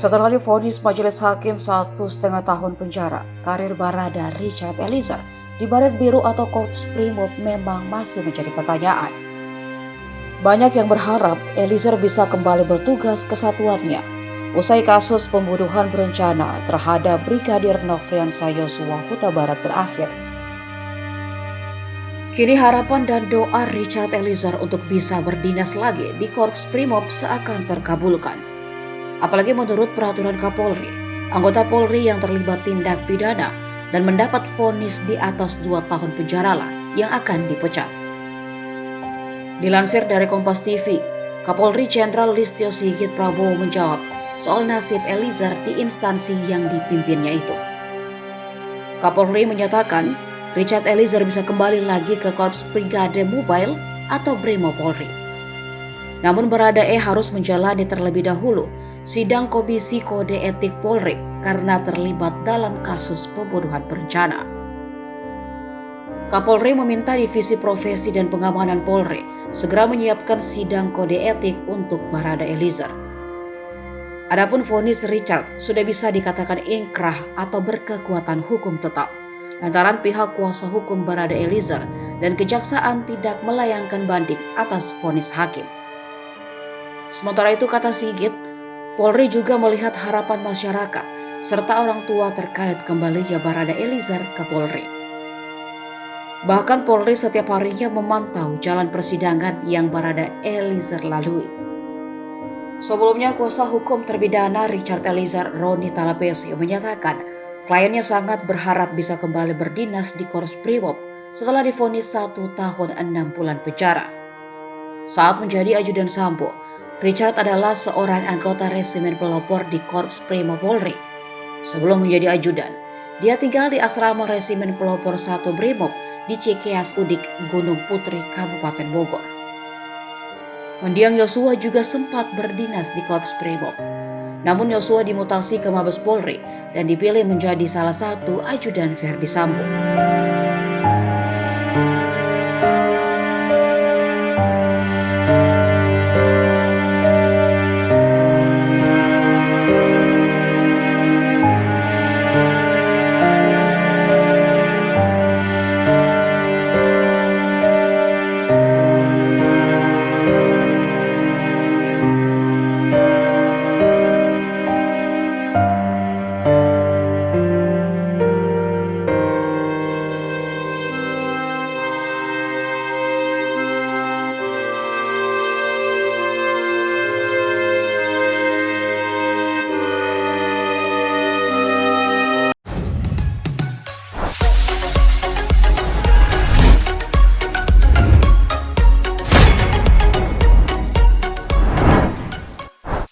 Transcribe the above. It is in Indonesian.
Setelah divonis majelis hakim 1,5 tahun penjara, karir Barada Richard Eliezer di Baret Biru atau Korps Brimob memang masih menjadi pertanyaan. Banyak yang berharap Eliezer bisa kembali bertugas ke satuannya usai kasus pembunuhan berencana terhadap Brigadir Nofriansah Yosua Huta Barat berakhir. Kini harapan dan doa Richard Eliezer untuk bisa berdinas lagi di Korps Brimob seakan terkabulkan. Apalagi menurut peraturan Kapolri, anggota Polri yang terlibat tindak pidana dan mendapat vonis di atas 2 tahun penjara lah yang akan dipecat. Dilansir dari Kompas TV, Kapolri Jenderal Listio Sigit Prabowo menjawab soal nasib Eliezer di instansi yang dipimpinnya itu. Kapolri menyatakan Richard Eliezer bisa kembali lagi ke Korps Brigade Mobile atau Brimob Polri. Namun Baradae harus menjalani terlebih dahulu sidang Komisi Kode Etik Polri karena terlibat dalam kasus pembunuhan berencana. Kapolri meminta Divisi Profesi dan Pengamanan Polri segera menyiapkan sidang kode etik untuk Barada Eliezer. Adapun vonis Richard sudah bisa dikatakan inkrah atau berkekuatan hukum tetap, lantaran pihak kuasa hukum Barada Eliezer dan kejaksaan tidak melayangkan banding atas vonis hakim. Sementara itu, kata Sigit, Polri juga melihat harapan masyarakat serta orang tua terkait kembalinya Barada Eliezer ke Polri. Bahkan Polri setiap harinya memantau jalan persidangan yang Barada Eliezer lalui. Sebelumnya, kuasa hukum terpidana Richard Eliezer, Roni Talapesi, menyatakan kliennya sangat berharap bisa kembali berdinas di Korps Brimob setelah divonis 1 tahun 6 bulan penjara. Saat menjadi ajudan Sambo, Richard adalah seorang anggota resimen pelopor di Korps Brimob Polri. Sebelum menjadi ajudan, dia tinggal di asrama resimen pelopor 1 Brimob di Cikeas Udik, Gunung Putri, Kabupaten Bogor. Mendiang Yosua juga sempat berdinas di Korps Brimob. Namun Yosua dimutasi ke Mabes Polri dan dipilih menjadi salah satu ajudan Verdi Sambo.